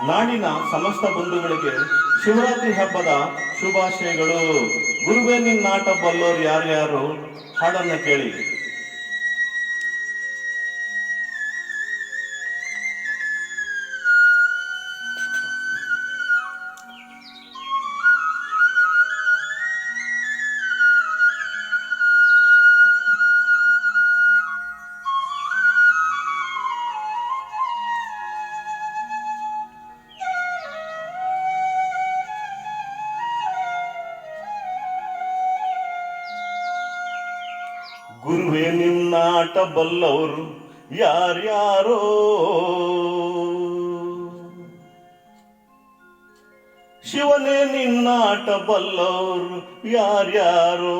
ನಾಡಿನ ಸಮಸ್ತ ಬಂಧುಗಳಿಗೆ ಶಿವರಾತ್ರಿ ಹಬ್ಬದ ಶುಭಾಶಯಗಳು. ಗುರುವೇ ನಿನ್ನಾಟ ಬಲ್ಲೋರು ಯಾರ್ಯಾರು ಹಾಡನ್ನ ಕೇಳಿ. ಗುರುವೇ ನಿನ್ನಾಟ ಬಲ್ಲವರು ಯಾರ್ಯಾರೋ, ಶಿವನೇ ನಿನ್ನಾಟ ಬಲ್ಲವರು ಯಾರ್ಯಾರೋ.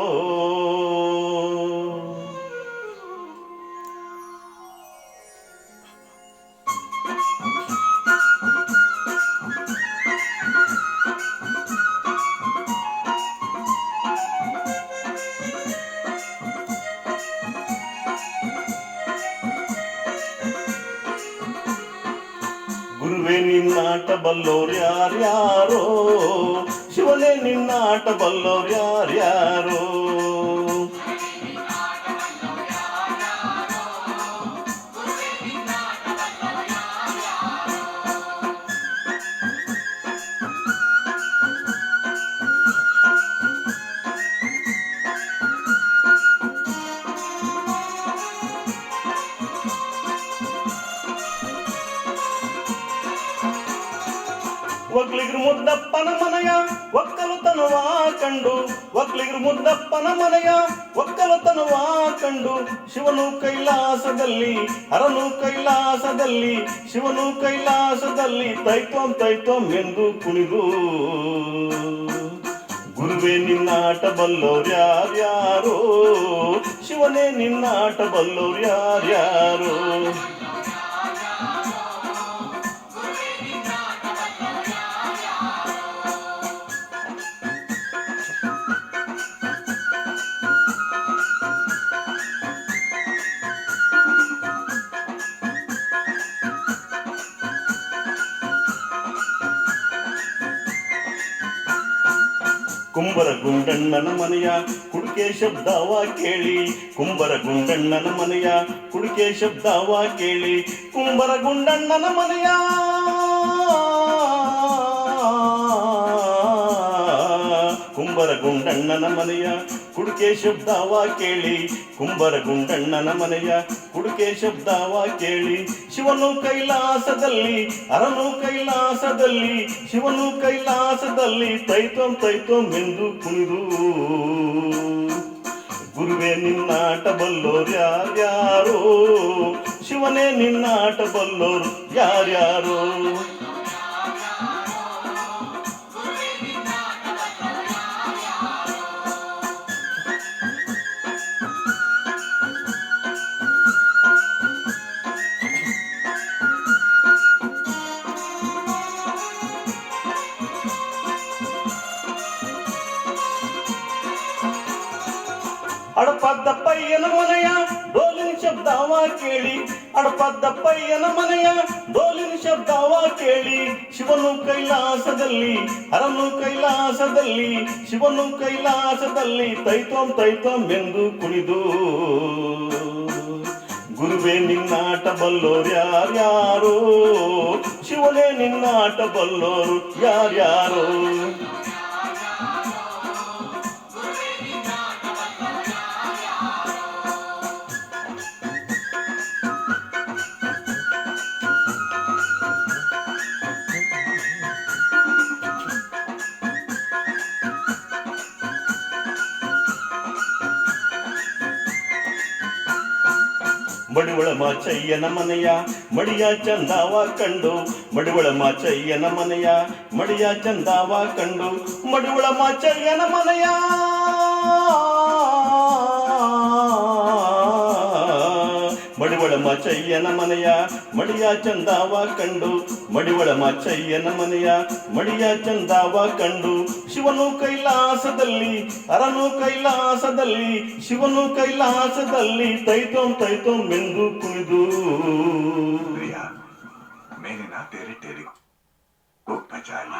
ಗುರುವೇ ನಿನ್ನಾಟ ಬಲ್ಲೋರು ಯಾರ್ಯಾರೋ, ಶಿವನೇ ನಿನ್ನಾಟ ಬಲ್ಲೋರು ಯಾರ್ಯಾರೋ. ಒಕ್ಲಿಗರು ಮುದ್ದಪ್ಪನ ಮನೆಯ ಒಕ್ಕಲುತನವ ಕಂಡು, ಒಕ್ಲಿಗರು ಮುದ್ದಪ್ಪನ ಮನೆಯ ಒಕ್ಕಲುತನವ ಕಂಡು, ಶಿವನು ಕೈಲಾಸದಲ್ಲಿ ಹರನು ಕೈಲಾಸದಲ್ಲಿ, ಶಿವನು ಕೈಲಾಸದಲ್ಲಿ ತೈತೋಂ ತೈತೋಂ ಎಂದು ಕುಣಿದು. ಗುರುವೇ ನಿನ್ನಾಟ ಬಲ್ಲೋರು ಯಾರ್ಯಾರೋ, ಶಿವನೇ ನಿನ್ನಾಟ ಬಲ್ಲೋರು ಯಾರ್ಯಾರೋ. ಕುಂಬರ ಗುಂಡಣ್ಣನ ಮನೆಯ ಕುಡಿಕೆ ಶಬ್ದವ ಕೇಳಿ, ಕುಂಬರ ಗುಂಡಣ್ಣನ ಮನೆಯ ಕುಡಿಕೆ ಶಬ್ದವ ಕೇಳಿ, ಕುಂಬರ ಗುಂಡಣ್ಣನ ಮನೆಯ ಕುಂಬರ ಗುಂಡಣ್ಣನ ಮನೆಯ ಕುಡಿಕೆ ಶಬ್ದವ ಕೇಳಿ, ಕುಂಬರ ಗುಂಡಣ್ಣನ ಮನೆಯ ಕುಡಿಕೆ ಶಬ್ದವ ಕೇಳಿ, ಶಿವನು ಕೈಲಾಸದಲ್ಲಿ ಹರನು ಕೈಲಾಸದಲ್ಲಿ, ಶಿವನು ಕೈಲಾಸದಲ್ಲಿ ತೈತೋಂ ತೈತೋಂ ಎಂದು ಕುಣಿದು. ಗುರುವೇ ನಿನ್ನಾಟ ಬಲ್ಲೋರು ಯಾರ್ಯಾರೋ, ಶಿವನೇ ನಿನ್ನಾಟ ಬಲ್ಲೋರು ಯಾರ್ಯಾರೋ. ಅಡಪದ್ದಪ್ಪಯ್ಯನ ಮನೆಯ ಡೋಲಿನ ಶಬ್ದವ ಕೇಳಿ, ಅಡಪದ್ದಪ್ಪಯ್ಯನ ಮನೆಯ ಡೋಲಿನ ಶಬ್ದವ ಕೇಳಿ, ಶಿವನು ಕೈಲಾಸದಲ್ಲಿ ಹರನು ಕೈಲಾಸದಲ್ಲಿ, ಶಿವನು ಕೈಲಾಸದಲ್ಲಿ ತೈತೋಂ ತೈತೋಂ ಎಂದು ಕುಣಿದು. ಗುರುವೇ ನಿನ್ನಾಟ ಬಲ್ಲೋರು ಯಾರ್ಯಾರೋ, ಶಿವನೇ ನಿನ್ನಾಟ ಬಲ್ಲೋರು ಯಾರ್ಯಾರೋ. ಮಡಿವಳ ಮಾಚಯ್ಯನ ಮನೆಯ ಮಡಿಯ ಚಂದಾವ ಕಂಡು, ಮಡಿವಳ ಮಾಚಯ್ಯನ ಮನೆಯ ಮಡಿಯ ಚಂದಾವ ಕಂಡು, ಮಡಿವಳ ಮಾಚಯ್ಯನ ಮನೆಯ ಮಡಿವಳ ಮಾಚಯ್ಯನ ಮನೆಯ ಮಡಿಯ ಚಂದಾವ ಕಂಡು, ಮಡಿವಳ ಮಾಚಯ್ಯನ ಮನೆಯ ಮಡಿಯ ಚಂದಾವ ಕಂಡು, ಶಿವನು ಕೈಲಾಸದಲ್ಲಿ ಹರನು ಕೈಲಾಸದಲ್ಲಿ, ಶಿವನು ಕೈಲಾಸದಲ್ಲಿ ತೈತೋಂ ತೈತೋಂ ಎಂದು ಕುಣಿದು. मैंने ना तेरे टेलीग्राम ಆಚಾರ್ಯ